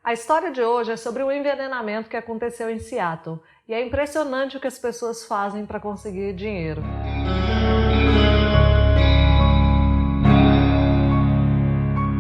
A história de hoje é sobre um envenenamento que aconteceu em Seattle e é impressionante o que as pessoas fazem para conseguir dinheiro.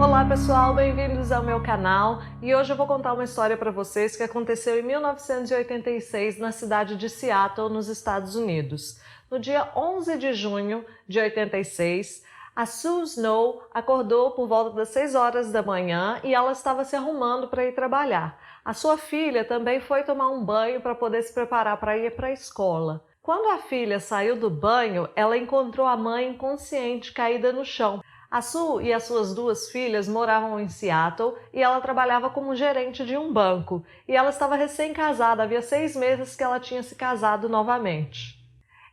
Olá pessoal, bem-vindos ao meu canal e hoje eu vou contar uma história para vocês que aconteceu em 1986 na cidade de Seattle, nos Estados Unidos. No dia 11 de junho de 86, a Sue Snow acordou por volta das 6 horas da manhã e ela estava se arrumando para ir trabalhar. A sua filha também foi tomar um banho para poder se preparar para ir para a escola. Quando a filha saiu do banho, ela encontrou a mãe inconsciente caída no chão. A Sue e as suas duas filhas moravam em Seattle e ela trabalhava como gerente de um banco. E ela estava recém-casada, havia 6 meses que ela tinha se casado novamente.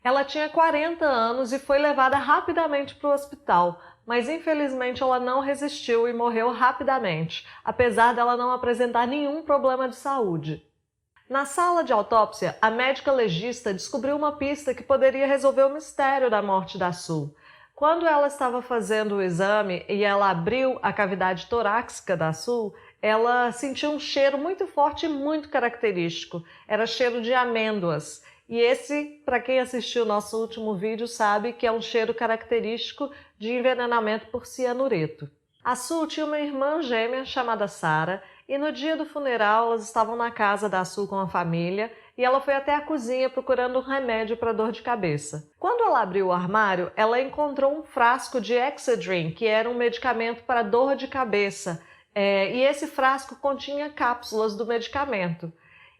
Ela tinha 40 anos e foi levada rapidamente para o hospital, mas infelizmente ela não resistiu e morreu rapidamente, apesar dela não apresentar nenhum problema de saúde. Na sala de autópsia, a médica legista descobriu uma pista que poderia resolver o mistério da morte da Sue. Quando ela estava fazendo o exame e ela abriu a cavidade torácica da Sue, ela sentiu um cheiro muito forte e muito característico. Era cheiro de amêndoas. E esse, para quem assistiu o nosso último vídeo, sabe que é um cheiro característico de envenenamento por cianureto. A Sue tinha uma irmã gêmea chamada Sarah e no dia do funeral elas estavam na casa da Sue com a família e ela foi até a cozinha procurando um remédio para dor de cabeça. Quando ela abriu o armário, ela encontrou um frasco de Excedrin, que era um medicamento para dor de cabeça, e esse frasco continha cápsulas do medicamento.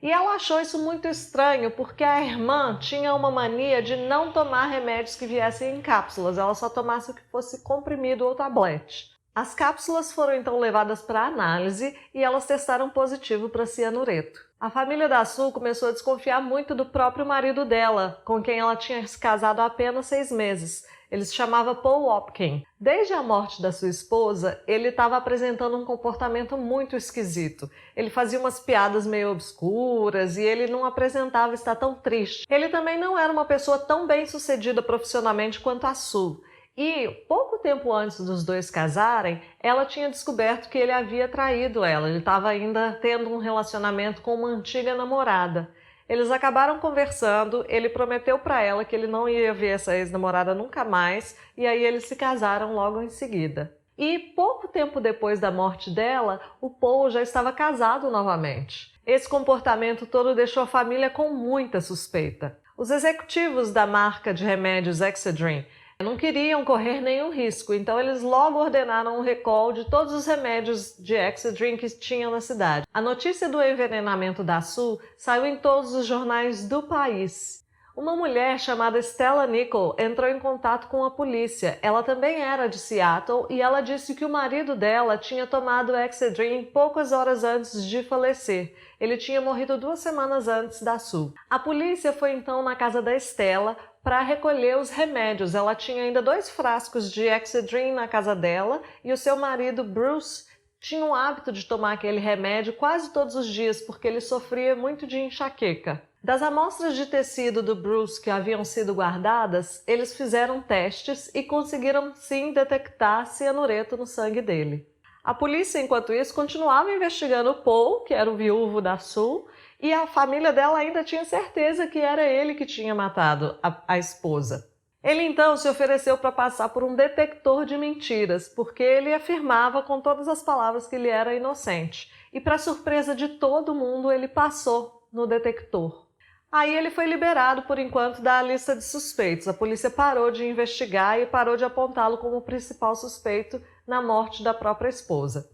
E ela achou isso muito estranho porque a irmã tinha uma mania de não tomar remédios que viessem em cápsulas, ela só tomasse o que fosse comprimido ou tablete. As cápsulas foram então levadas para análise e elas testaram positivo para cianureto. A família da Sue começou a desconfiar muito do próprio marido dela, com quem ela tinha se casado há apenas 6 meses. Ele se chamava Paul Hopkins. Desde a morte da sua esposa, ele estava apresentando um comportamento muito esquisito. Ele fazia umas piadas meio obscuras e ele não apresentava estar tão triste. Ele também não era uma pessoa tão bem-sucedida profissionalmente quanto a Sue. E, pouco tempo antes dos dois casarem, ela tinha descoberto que ele havia traído ela. Ele estava ainda tendo um relacionamento com uma antiga namorada. Eles acabaram conversando, ele prometeu para ela que ele não ia ver essa ex-namorada nunca mais, e aí eles se casaram logo em seguida. E pouco tempo depois da morte dela, o Paul já estava casado novamente. Esse comportamento todo deixou a família com muita suspeita. Os executivos da marca de remédios Excedrin não queriam correr nenhum risco, então eles logo ordenaram um recall de todos os remédios de Excedrin que tinham na cidade. A notícia do envenenamento da Sue saiu em todos os jornais do país. Uma mulher chamada Stella Nichol entrou em contato com a polícia. Ela também era de Seattle e ela disse que o marido dela tinha tomado Excedrin poucas horas antes de falecer. Ele tinha morrido 2 semanas antes da Sue. A polícia foi então na casa da Stella para recolher os remédios. Ela tinha ainda 2 frascos de Excedrin na casa dela e o seu marido Bruce tinha o hábito de tomar aquele remédio quase todos os dias porque ele sofria muito de enxaqueca. Das amostras de tecido do Bruce que haviam sido guardadas, eles fizeram testes e conseguiram sim detectar cianureto no sangue dele. A polícia, enquanto isso, continuava investigando o Paul, que era o viúvo da Sue, e a família dela ainda tinha certeza que era ele que tinha matado a esposa. Ele então se ofereceu para passar por um detector de mentiras, porque ele afirmava com todas as palavras que ele era inocente. E para surpresa de todo mundo, ele passou no detector. Aí ele foi liberado por enquanto da lista de suspeitos. A polícia parou de investigar e parou de apontá-lo como principal suspeito na morte da própria esposa.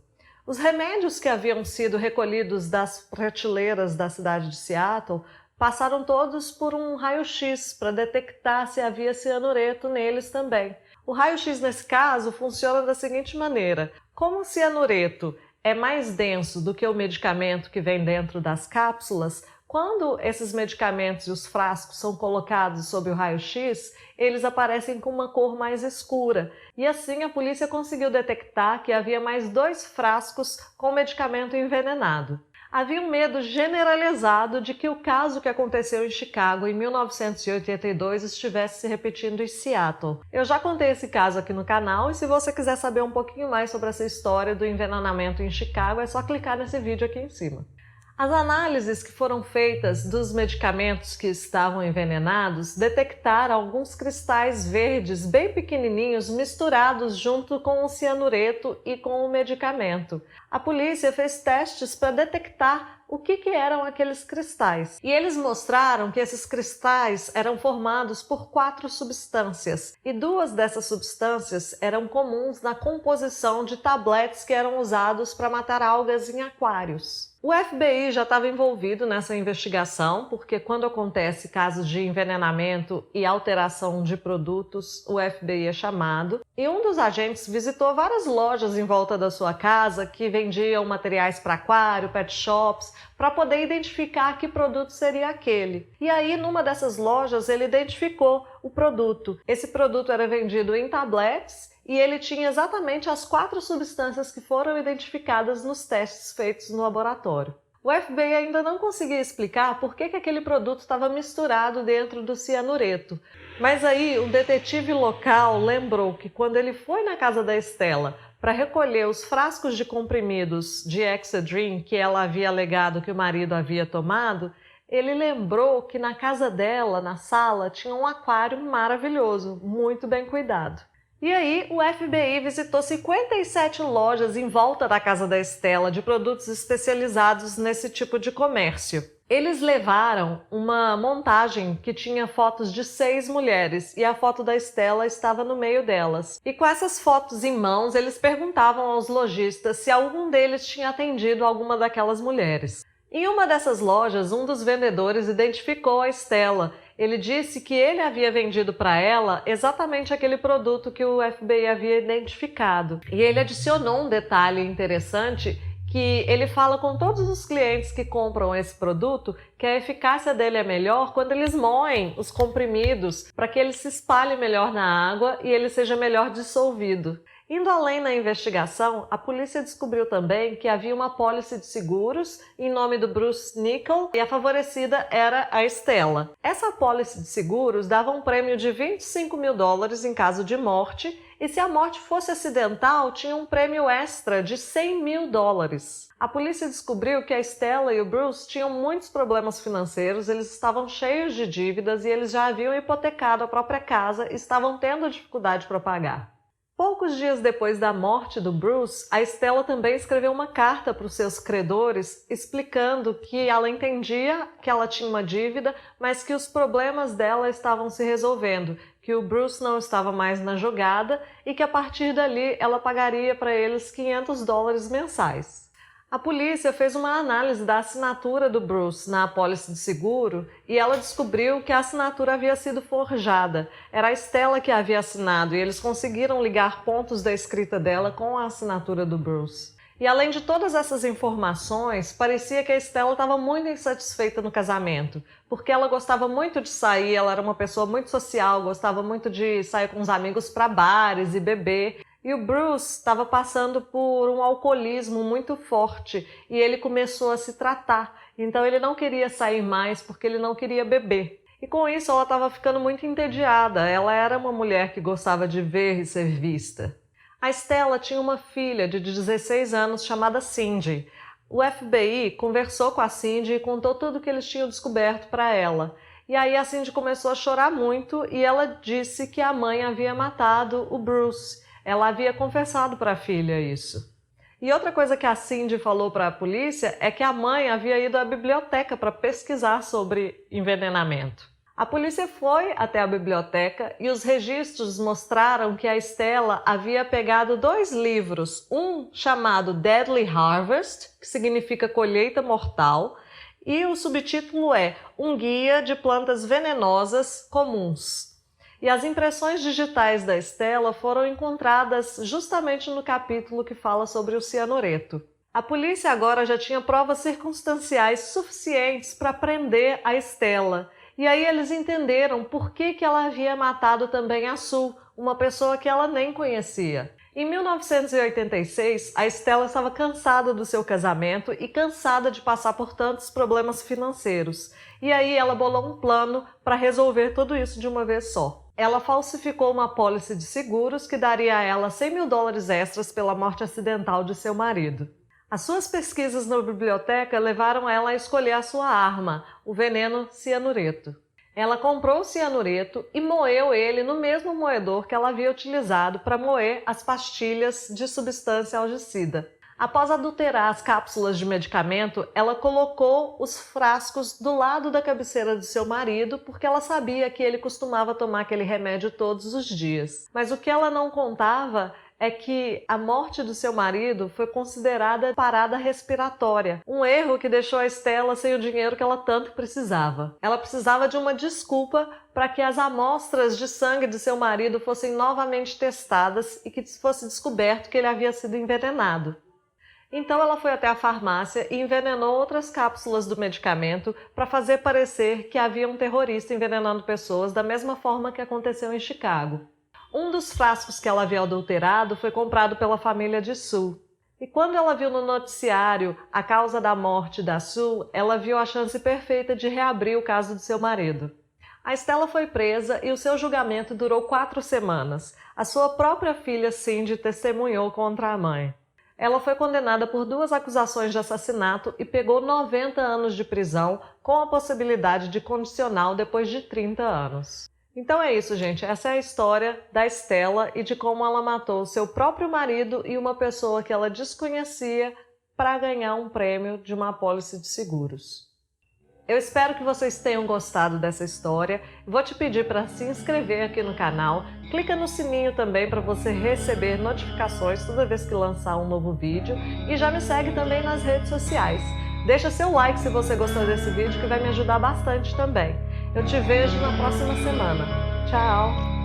Os remédios que haviam sido recolhidos das prateleiras da cidade de Seattle passaram todos por um raio-x para detectar se havia cianureto neles também. O raio-x nesse caso funciona da seguinte maneira: como o cianureto é mais denso do que o medicamento que vem dentro das cápsulas, quando esses medicamentos e os frascos são colocados sob o raio-x, eles aparecem com uma cor mais escura. E assim a polícia conseguiu detectar que havia mais 2 frascos com medicamento envenenado. Havia um medo generalizado de que o caso que aconteceu em Chicago em 1982 estivesse se repetindo em Seattle. Eu já contei esse caso aqui no canal e se você quiser saber um pouquinho mais sobre essa história do envenenamento em Chicago, é só clicar nesse vídeo aqui em cima. As análises que foram feitas dos medicamentos que estavam envenenados detectaram alguns cristais verdes bem pequenininhos misturados junto com o cianureto e com o medicamento. A polícia fez testes para detectar o que eram aqueles cristais. E eles mostraram que esses cristais eram formados por 4 substâncias, e 2 dessas substâncias eram comuns na composição de tabletes que eram usados para matar algas em aquários. O FBI já estava envolvido nessa investigação, porque quando acontece casos de envenenamento e alteração de produtos, o FBI é chamado. E um dos agentes visitou várias lojas em volta da sua casa que vendiam materiais para aquário, pet shops, para poder identificar que produto seria aquele. E aí, numa dessas lojas, ele identificou o produto. Esse produto era vendido em tabletes e ele tinha exatamente as 4 substâncias que foram identificadas nos testes feitos no laboratório. O FBI ainda não conseguia explicar por que aquele produto estava misturado dentro do cianureto. Mas aí o detetive local lembrou que quando ele foi na casa da Stella para recolher os frascos de comprimidos de Excedrin que ela havia alegado que o marido havia tomado, ele lembrou que na casa dela, na sala, tinha um aquário maravilhoso, muito bem cuidado. E aí, o FBI visitou 57 lojas em volta da casa da Stella de produtos especializados nesse tipo de comércio. Eles levaram uma montagem que tinha fotos de 6 mulheres e a foto da Stella estava no meio delas. E com essas fotos em mãos, eles perguntavam aos lojistas se algum deles tinha atendido alguma daquelas mulheres. Em uma dessas lojas, um dos vendedores identificou a Stella. Ele disse que ele havia vendido para ela exatamente aquele produto que o FBI havia identificado. E ele adicionou um detalhe interessante, que ele fala com todos os clientes que compram esse produto que a eficácia dele é melhor quando eles moem os comprimidos para que ele se espalhe melhor na água e ele seja melhor dissolvido. Indo além na investigação, a polícia descobriu também que havia uma apólice de seguros em nome do Bruce Nickel e a favorecida era a Stella. Essa apólice de seguros dava um prêmio de $25 mil em caso de morte e se a morte fosse acidental, tinha um prêmio extra de $100 mil. A polícia descobriu que a Stella e o Bruce tinham muitos problemas financeiros, eles estavam cheios de dívidas e eles já haviam hipotecado a própria casa e estavam tendo dificuldade para pagar. Poucos dias depois da morte do Bruce, a Stella também escreveu uma carta para os seus credores explicando que ela entendia que ela tinha uma dívida, mas que os problemas dela estavam se resolvendo, que o Bruce não estava mais na jogada e que a partir dali ela pagaria para eles $500 mensais. A polícia fez uma análise da assinatura do Bruce na apólice de seguro e ela descobriu que a assinatura havia sido forjada. Era a Stella que havia assinado e eles conseguiram ligar pontos da escrita dela com a assinatura do Bruce. E além de todas essas informações, parecia que a Stella estava muito insatisfeita no casamento, porque ela gostava muito de sair, ela era uma pessoa muito social, gostava muito de sair com os amigos para bares e beber. E o Bruce estava passando por um alcoolismo muito forte e ele começou a se tratar. Então ele não queria sair mais porque ele não queria beber. E com isso ela estava ficando muito entediada. Ela era uma mulher que gostava de ver e ser vista. A Stella tinha uma filha de 16 anos chamada Cindy. O FBI conversou com a Cindy e contou tudo o que eles tinham descoberto para ela. E aí a Cindy começou a chorar muito e ela disse que a mãe havia matado o Bruce. Ela havia confessado para a filha isso. E outra coisa que a Cindy falou para a polícia é que a mãe havia ido à biblioteca para pesquisar sobre envenenamento. A polícia foi até a biblioteca e os registros mostraram que a Stella havia pegado 2 livros, um chamado Deadly Harvest, que significa colheita mortal, e o subtítulo é Um Guia de Plantas Venenosas Comuns. E as impressões digitais da Stella foram encontradas justamente no capítulo que fala sobre o cianureto. A polícia agora já tinha provas circunstanciais suficientes para prender a Stella. E aí eles entenderam por que ela havia matado também a Sue, uma pessoa que ela nem conhecia. Em 1986, a Stella estava cansada do seu casamento e cansada de passar por tantos problemas financeiros. E aí ela bolou um plano para resolver tudo isso de uma vez só. Ela falsificou uma apólice de seguros que daria a ela $100.000 extras pela morte acidental de seu marido. As suas pesquisas na biblioteca levaram ela a escolher a sua arma, o veneno cianureto. Ela comprou o cianureto e moeu ele no mesmo moedor que ela havia utilizado para moer as pastilhas de substância algicida. Após adulterar as cápsulas de medicamento, ela colocou os frascos do lado da cabeceira do seu marido porque ela sabia que ele costumava tomar aquele remédio todos os dias. Mas o que ela não contava é que a morte do seu marido foi considerada parada respiratória, um erro que deixou a Stella sem o dinheiro que ela tanto precisava. Ela precisava de uma desculpa para que as amostras de sangue de seu marido fossem novamente testadas e que fosse descoberto que ele havia sido envenenado. Então ela foi até a farmácia e envenenou outras cápsulas do medicamento para fazer parecer que havia um terrorista envenenando pessoas da mesma forma que aconteceu em Chicago. Um dos frascos que ela havia adulterado foi comprado pela família de Sue. E quando ela viu no noticiário a causa da morte da Sue, ela viu a chance perfeita de reabrir o caso de seu marido. A Stella foi presa e o seu julgamento durou 4 semanas. A sua própria filha Cindy testemunhou contra a mãe. Ela foi condenada por 2 acusações de assassinato e pegou 90 anos de prisão, com a possibilidade de condicional depois de 30 anos. Então é isso, gente. Essa é a história da Stella e de como ela matou seu próprio marido e uma pessoa que ela desconhecia para ganhar um prêmio de uma apólice de seguros. Eu espero que vocês tenham gostado dessa história. Vou te pedir para se inscrever aqui no canal. Clica no sininho também para você receber notificações toda vez que lançar um novo vídeo. E já me segue também nas redes sociais. Deixa seu like se você gostou desse vídeo, que vai me ajudar bastante também. Eu te vejo na próxima semana. Tchau!